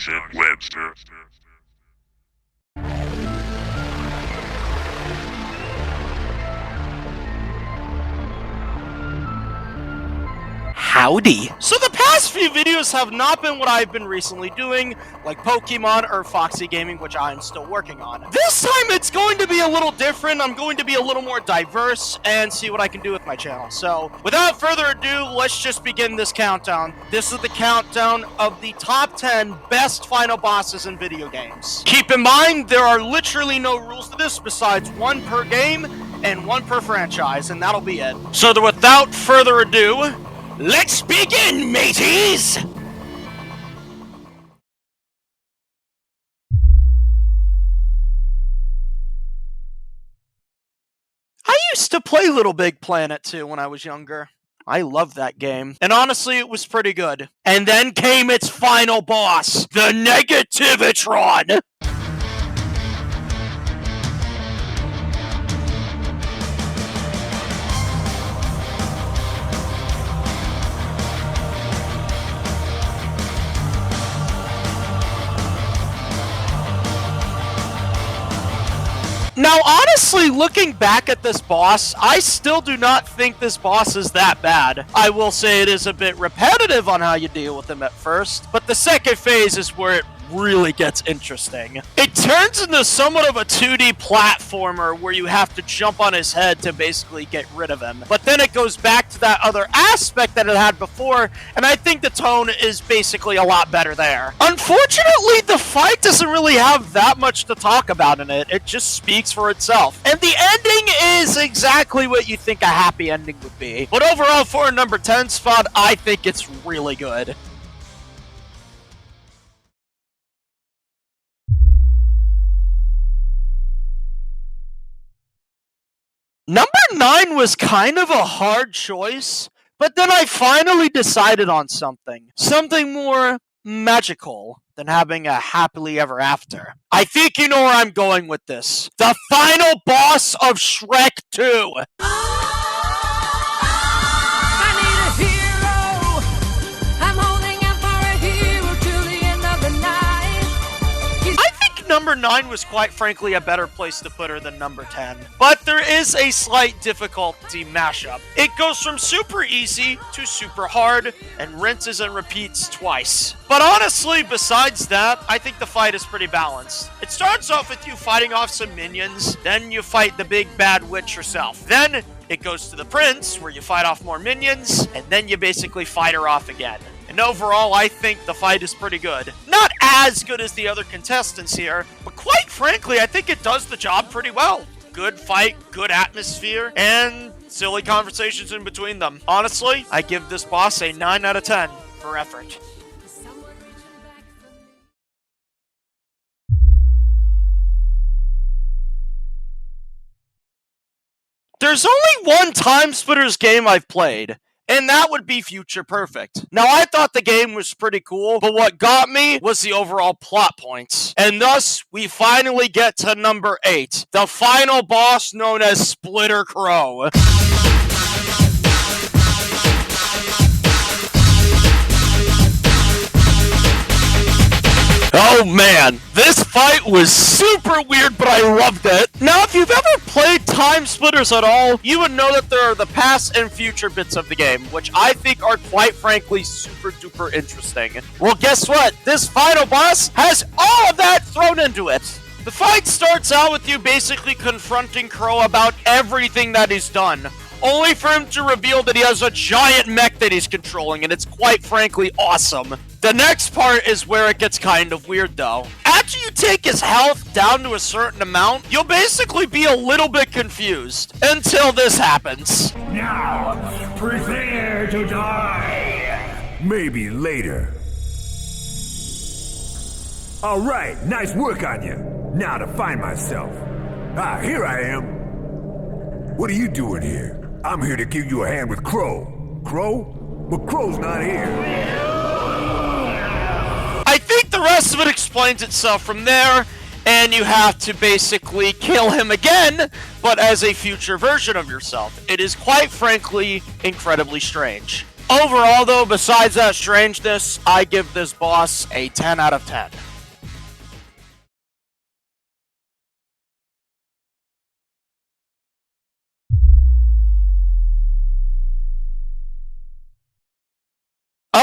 said Webster. Howdy. So the past few videos have not been what I've been recently doing, like Pokemon or Foxy Gaming, which I'm still working on. This time it's going to be a little different. I'm going to be a little more diverse and see what I can do with my channel. So without further ado, let's just begin this countdown. This is the countdown of the top 10 best final bosses in video games. Keep in mind, there are literally no rules to this besides one per game and one per franchise, and that'll be it. So without further ado, let's begin, mateys! I used to play Little Big Planet 2 when I was younger. I loved that game. And honestly, it was pretty good. And then came its final boss, the Negativitron! Now, honestly, looking back at this boss, I still do not think this boss is that bad. I will say it is a bit repetitive on how you deal with him at first, but the second phase is where it really gets interesting. It turns into somewhat of a 2D platformer where you have to jump on his head to basically get rid of him. But then it goes back to that other aspect that it had before, and I think the tone is basically a lot better there. Unfortunately, the fight doesn't really have that much to talk about in it. It just speaks for itself. And the ending is exactly what you think a happy ending would be. But overall, for a number 10 spot, I think it's really good. Number 9 was kind of a hard choice, but then I finally decided on something. Something more magical than having a happily ever after. I think you know where I'm going with this. The final boss of Shrek 2! Number 9 was quite frankly a better place to put her than number 10. But there is a slight difficulty mashup. It goes from super easy to super hard and rinses and repeats twice. But honestly, besides that, I think the fight is pretty balanced. It starts off with you fighting off some minions, then you fight the big bad witch herself. Then it goes to the prince, where you fight off more minions, and then you basically fight her off again. And overall, I think the fight is pretty good. Not as good as the other contestants here, but quite frankly, I think it does the job pretty well. Good fight, good atmosphere, and silly conversations in between them. Honestly, I give this boss a 9 out of 10 for effort. There's only one Time Splitters game I've played, and that would be Future Perfect. Now, I thought the game was pretty cool, but what got me was the overall plot points. And thus, we finally get to number 8, the final boss known as Splitter Crow. Oh man, this fight was super weird, but I loved it. Now, if you've ever played Time Splitters at all, you would know that there are the past and future bits of the game, which I think are quite frankly super duper interesting. Well, guess what? This final boss has all of that thrown into it. The fight starts out with you basically confronting Crow about everything that he's done, only for him to reveal that he has a giant mech that he's controlling, and it's quite frankly awesome. The next part is where it gets kind of weird, though. After you take his health down to a certain amount, you'll basically be a little bit confused, until this happens. Now, prepare to die! Maybe later. Alright, nice work on you. Now to find myself. Ah, here I am. What are you doing here? I'm here to give you a hand with Crow. Crow? But Crow's not here. I think the rest of it explains itself from there, and you have to basically kill him again, but as a future version of yourself. It is quite frankly incredibly strange. Overall, though, besides that strangeness, I give this boss a 10 out of 10.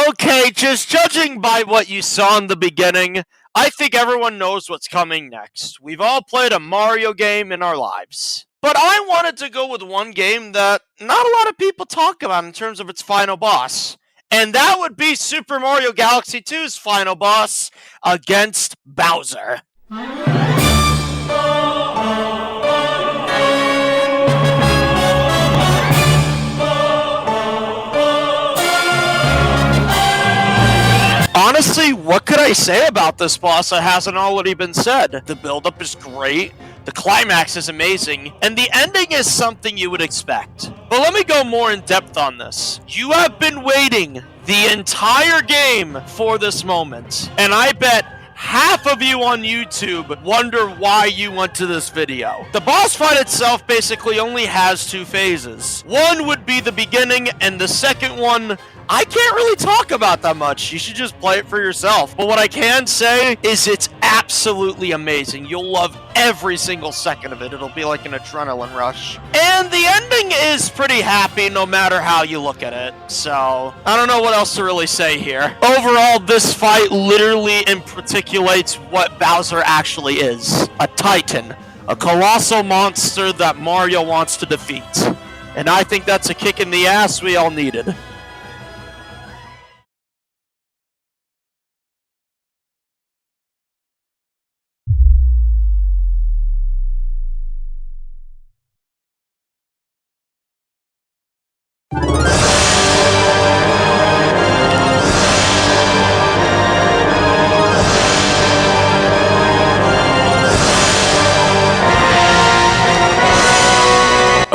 Okay, just judging by what you saw in the beginning, I think everyone knows what's coming next. We've all played a Mario game in our lives. But I wanted to go with one game that not a lot of people talk about in terms of its final boss. And that would be Super Mario Galaxy 2's final boss against Bowser. Honestly, what could I say about this boss that hasn't already been said? The build-up is great, the climax is amazing, and the ending is something you would expect. But let me go more in depth on this. You have been waiting the entire game for this moment, and I bet half of you on YouTube wonder why you went to this video. The boss fight itself basically only has two phases. One would be the beginning, and the second one I can't really talk about that much. You should just play it for yourself. But what I can say is it's absolutely amazing. You'll love every single second of it. It'll be like an adrenaline rush. And the ending is pretty happy no matter how you look at it. So, I don't know what else to really say here. Overall, this fight literally articulates what Bowser actually is. A titan. A colossal monster that Mario wants to defeat. And I think that's a kick in the ass we all needed.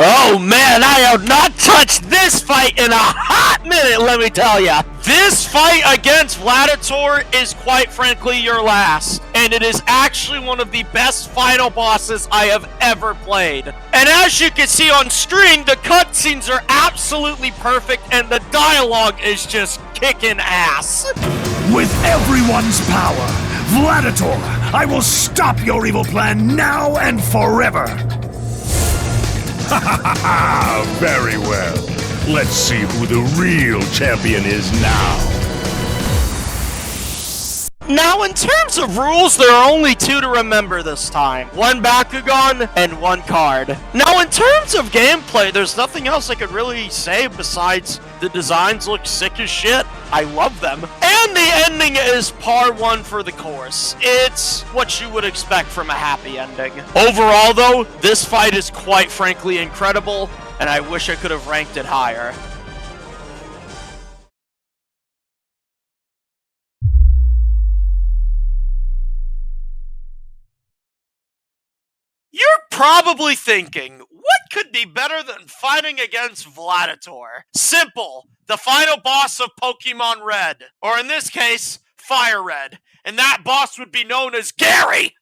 Oh man, I have not touched this fight in a hot minute, let me tell ya. This fight against Vladitor is quite frankly your last, and it is actually one of the best final bosses I have ever played. And as you can see on screen, the cutscenes are absolutely perfect and the dialogue is just kicking ass. With everyone's power, Vladitor, I will stop your evil plan now and forever. Very well. Let's see who the real champion is now. Now, in terms of rules, there are only two to remember this time. One Bakugan and one card. Now, in terms of gameplay, there's nothing else I could really say besides the designs look sick as shit. I love them. And the ending is par one for the course. It's what you would expect from a happy ending. Overall, though, this fight is quite frankly incredible, and I wish I could have ranked it higher. You're probably thinking, what could be better than fighting against Vladitor? Simple, the final boss of Pokemon Red. Or in this case, Fire Red. And that boss would be known as Gary!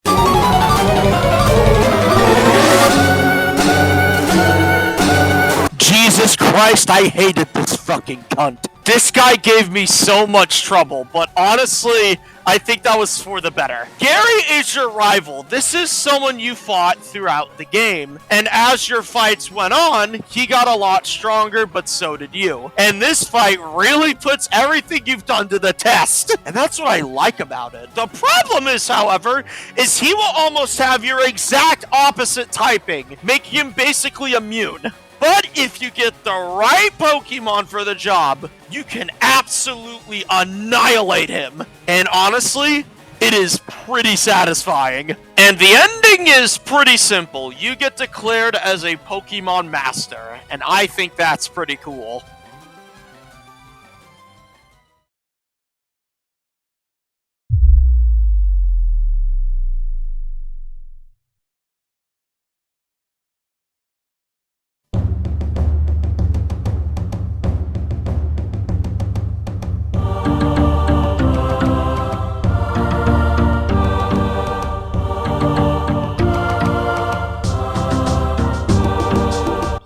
Jesus Christ, I hated this fucking cunt. This guy gave me so much trouble, but honestly, I think that was for the better. Gary is your rival. This is someone you fought throughout the game. And as your fights went on, he got a lot stronger, but so did you. And this fight really puts everything you've done to the test. And that's what I like about it. The problem is, however, is he will almost have your exact opposite typing, making him basically immune. But if you get the right Pokemon for the job, you can absolutely annihilate him. And honestly, it is pretty satisfying. And the ending is pretty simple. You get declared as a Pokemon Master, and I think that's pretty cool.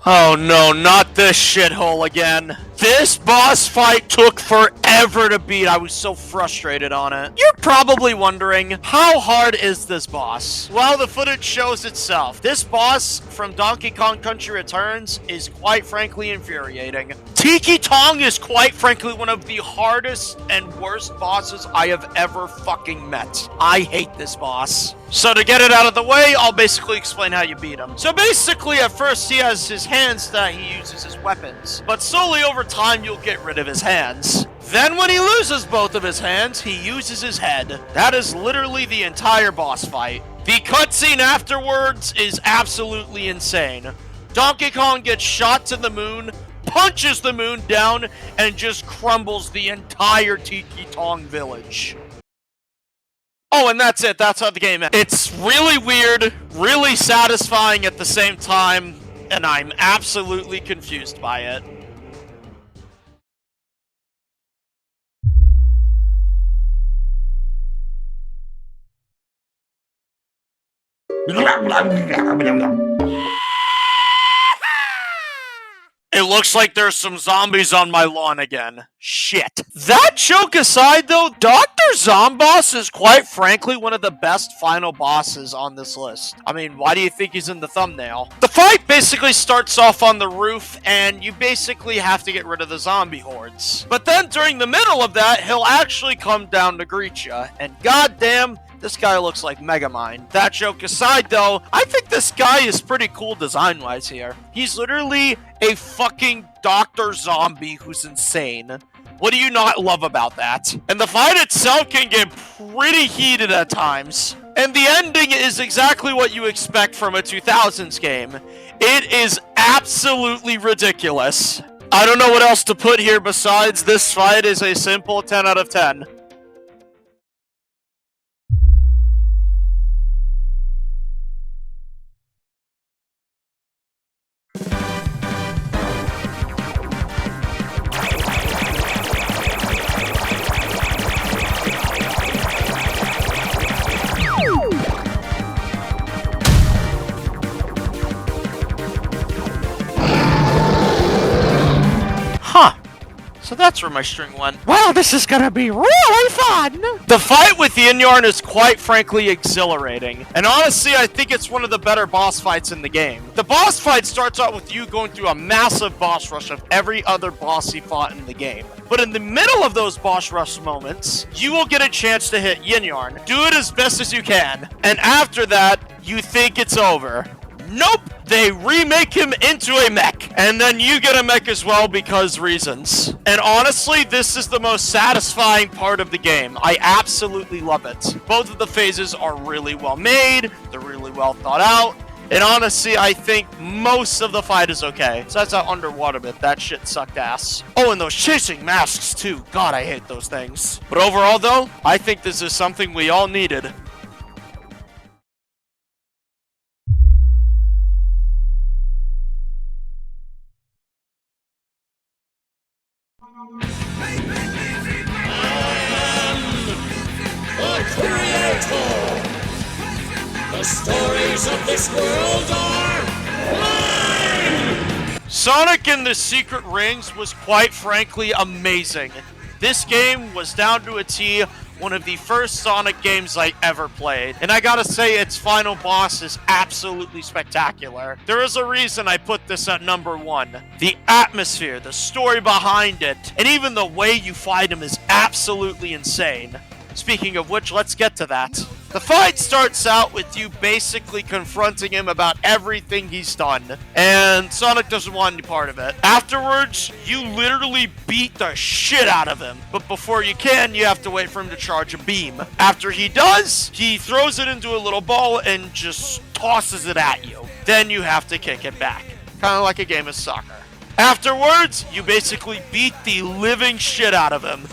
Oh no, not this shithole again. This boss fight took forever to beat. I was so frustrated on it. You're probably wondering, how hard is this boss? Well, the footage shows itself. This boss from Donkey Kong Country Returns is quite frankly infuriating. Tiki Tong is quite frankly one of the hardest and worst bosses I have ever fucking met. I hate this boss. So to get it out of the way, I'll basically explain how you beat him. So basically, at first he has his hands that he uses as weapons, but slowly over time you'll get rid of his hands. Then when he loses both of his hands, he uses his head. That is literally the entire boss fight. The cutscene afterwards is absolutely insane. Donkey Kong gets shot to the moon, punches the moon down, and just crumbles the entire Tiki Tong village. Oh, and that's it. That's how the game ends. It's really weird, really satisfying at the same time, and I'm absolutely confused by it. It looks like there's some zombies on my lawn again. Shit. That joke aside, though, Dr. Zomboss is quite frankly one of the best final bosses on this list. I mean, why do you think he's in the thumbnail? The fight basically starts off on the roof, and you basically have to get rid of the zombie hordes. But then during the middle of that, he'll actually come down to greet you, and goddamn, this guy looks like Megamind. That joke aside, though, I think this guy is pretty cool design-wise here. He's literally a fucking Dr. Zombie who's insane. What do you not love about that? And the fight itself can get pretty heated at times. And the ending is exactly what you expect from a 2000s game. It is absolutely ridiculous. I don't know what else to put here besides this fight is a simple 10 out of 10. Huh. So that's where my string went. Well, this is gonna be really fun! The fight with Yin Yarn is quite frankly exhilarating. And honestly, I think it's one of the better boss fights in the game. The boss fight starts out with you going through a massive boss rush of every other boss he fought in the game. But in the middle of those boss rush moments, you will get a chance to hit Yin Yarn. Do it as best as you can. And after that, you think it's over. Nope! They remake him into a mech. And then you get a mech as well because reasons. And honestly, this is the most satisfying part of the game. I absolutely love it. Both of the phases are really well made. They're really well thought out. And honestly, I think most of the fight is okay. So that's that underwater bit. That shit sucked ass. Oh, and those chasing masks too. God, I hate those things. But overall though, I think this is something we all needed. The stories of this world are mine! Sonic and the Secret Rings was quite frankly amazing. This game was down to a T, one of the first Sonic games I ever played. And I gotta say, its final boss is absolutely spectacular. There is a reason I put this at number 1. The atmosphere, the story behind it, and even the way you fight him is absolutely insane. Speaking of which, let's get to that. The fight starts out with you basically confronting him about everything he's done, and Sonic doesn't want any part of it. Afterwards, you literally beat the shit out of him, but before you can, you have to wait for him to charge a beam. After he does, he throws it into a little ball and just tosses it at you. Then you have to kick it back, kind of like a game of soccer. Afterwards, you basically beat the living shit out of him.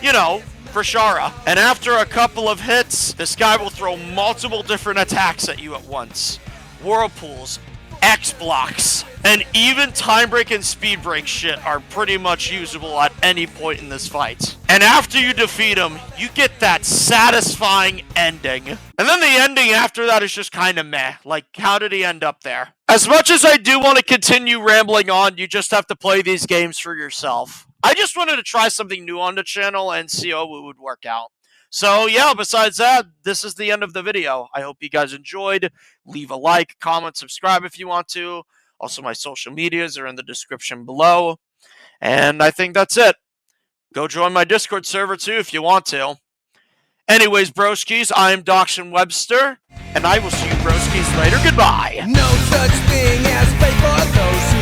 You know, for Shara. And after a couple of hits, this guy will throw multiple different attacks at you at once. Whirlpools, X blocks, and even time break and speed break shit are pretty much usable at any point in this fight. And after you defeat him, you get that satisfying ending. And then the ending after that is just kind of meh. Like, how did he end up there? As much as I do want to continue rambling on, you just have to play these games for yourself. I just wanted to try something new on the channel and see how it would work out. So yeah, besides that, this is the end of the video. I hope you guys enjoyed. Leave a like, comment, subscribe if you want to. Also, my social medias are in the description below. And I think that's it. Go join my Discord server too if you want to. Anyways, broskies, I'm Doction Webster, and I will see you broskies later. Goodbye. No such thing as fate for those who